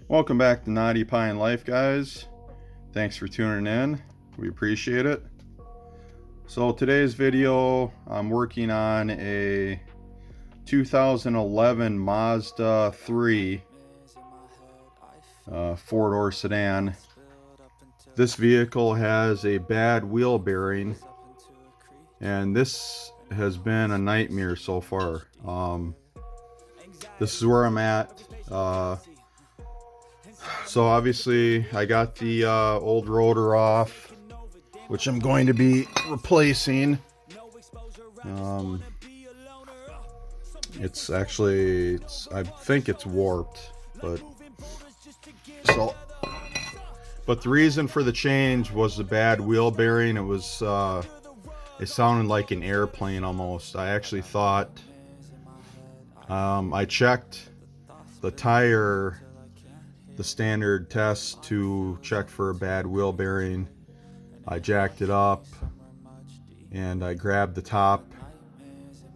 Welcome back to Naughty Pine Life, guys. Thanks for tuning in. We appreciate it. So today's video, I'm working on a 2011 Mazda 3 four-door sedan. This vehicle has a bad wheel bearing, and this has been a nightmare so far. This is where I'm at. So obviously I got the old rotor off, which I'm going to be replacing. It's actually, I think it's warped, but the reason for the change was the bad wheel bearing. It was it sounded like an airplane almost. I actually thought, I checked the tire, the standard test to check for a bad wheel bearing. I jacked it up and I grabbed the top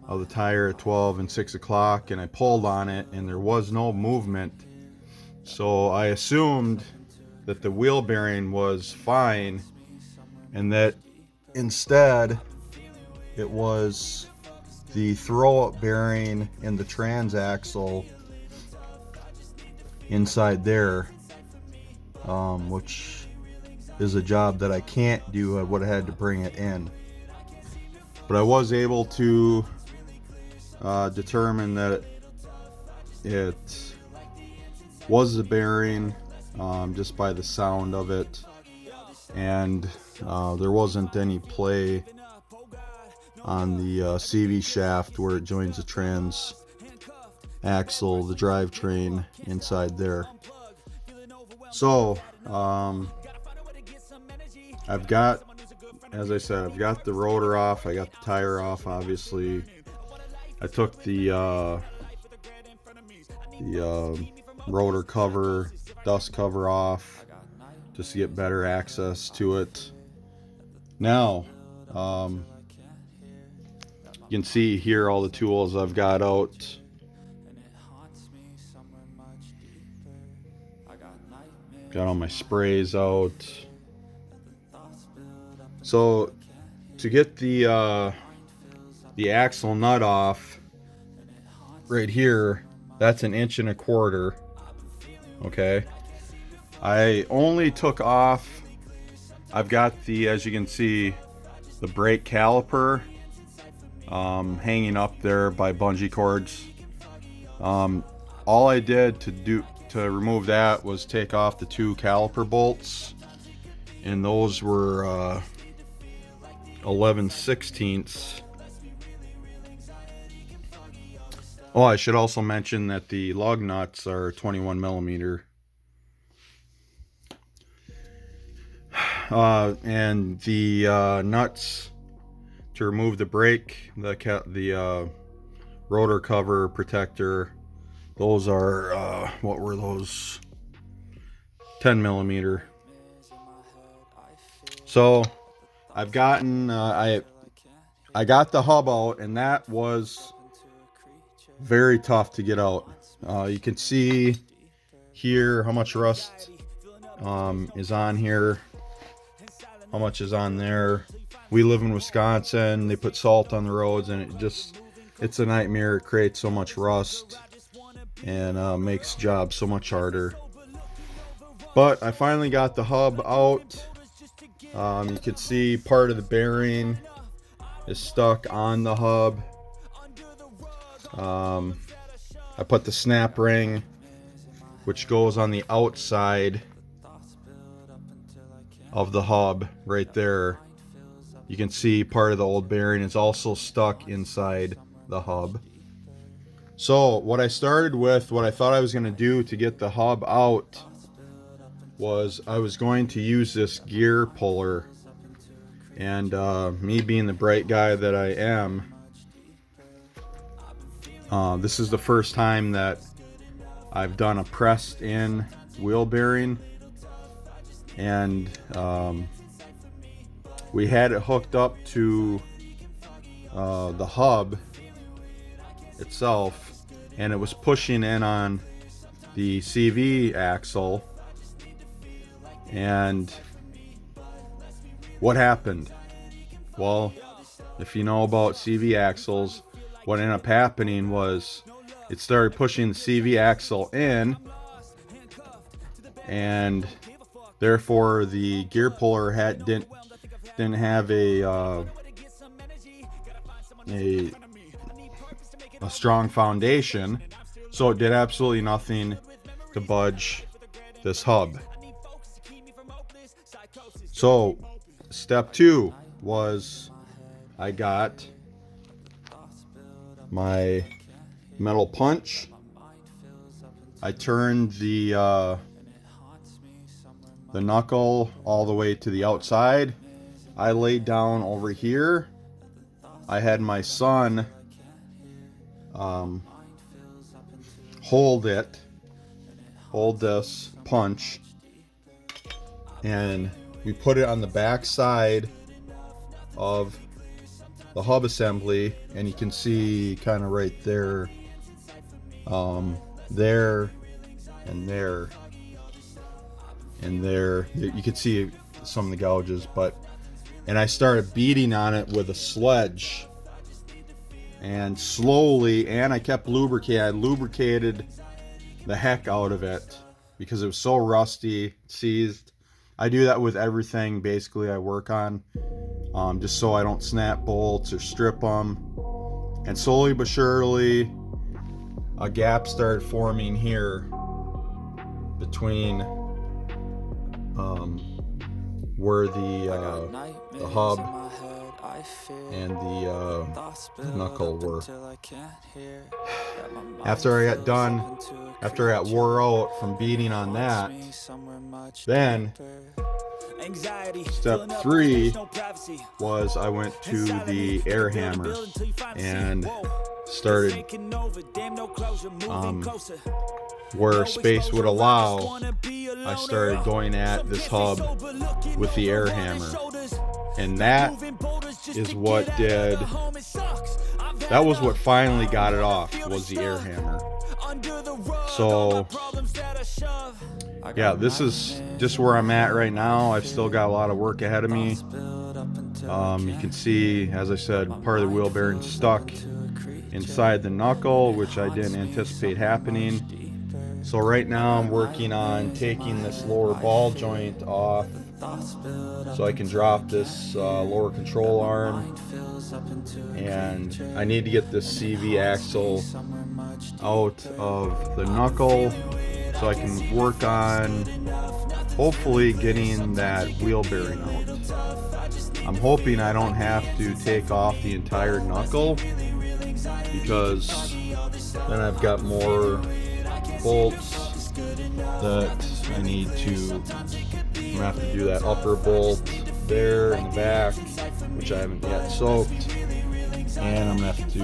of the tire at 12 and 6 o'clock and I pulled on it and there was no movement. So I assumed that the wheel bearing was fine and that instead it was the throw-up bearing in the transaxle inside there, which is a job that I can't do. I would have had to bring it in, but I was able to determine that it was the bearing just by the sound of it, and there wasn't any play on the CV shaft where it joins the trans axle, the drivetrain inside there. So I've got, as I said, I've got the rotor off, I got the tire off. Obviously I took the rotor cover, dust cover off just to get better access to it. Now you can see here all the tools I've got out. Got all my sprays out. So to get the axle nut off right here, that's 1.25 inches. Okay, I only took off, I've got the, as you can see, the brake caliper hanging up there by bungee cords. All I did to remove that was take off the 2 caliper bolts, and those were 11/16. Oh, I should also mention that the lug nuts are 21 millimeter. And the nuts to remove the brake, the rotor cover protector, those are what were those? 10 millimeter. So I've gotten I got the hub out, and that was very tough to get out. You can see here how much rust is on here, how much is on there. We live in Wisconsin. They put salt on the roads, and it's a nightmare. It creates so much rust and makes jobs so much harder. But I finally got the hub out. You can see part of the bearing is stuck on the hub. I put the snap ring, which goes on the outside of the hub right there. You can see part of the old bearing is also stuck inside the hub. So what I started with, what I thought I was going to do to get the hub out, was I was going to use this gear puller. And me being the bright guy that I am, this is the first time that I've done a pressed in wheel bearing, and we had it hooked up to the hub itself, and it was pushing in on the CV axle. And what happened? Well, if you know about CV axles, what ended up happening was it started pushing the CV axle in, and therefore the gear puller didn't have a strong foundation, so it did absolutely nothing to budge this hub. So step 2 was I got my metal punch. I turned the knuckle all the way to the outside. I laid down over here. I had my son hold this punch, and we put it on the back side of the hub assembly, and you can see kind of right there, there and there and there, you can see some of the gouges, and I started beating on it with a sledge, and slowly, and I kept lubricating. I lubricated the heck out of it because it was so rusty, seized. I do that with everything basically I work on, just so I don't snap bolts or strip them. And slowly but surely, a gap started forming here between where the hub and the knuckle were. After I got done, after I got wore out from beating on that, then step 3 was I went to the air hammer and started where space would allow. I started going at this hub with the air hammer, and that was what finally got it off, was the air hammer. So yeah, this is just where I'm at right now. I've still got a lot of work ahead of me. You can see, as I said, part of the wheel bearing stuck inside the knuckle, which I didn't anticipate happening. So right now I'm working on taking this lower ball joint off so I can drop this lower control arm, and I need to get this CV axle out of the knuckle so I can work on hopefully getting that wheel bearing out. I'm hoping I don't have to take off the entire knuckle, because then I've got more bolts that I need to. I'm gonna have to do that upper bolt there in the back, which I haven't yet soaked, and I'm gonna have to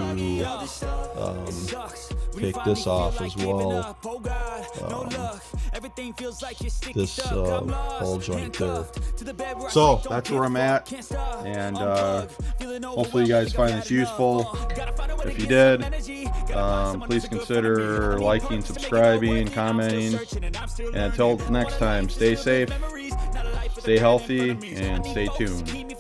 take this off as well. This ball joint there. So that's where I'm at, and hopefully you guys find this useful. If you did, please consider liking, subscribing, commenting, and until next time, stay safe, stay healthy, and stay tuned.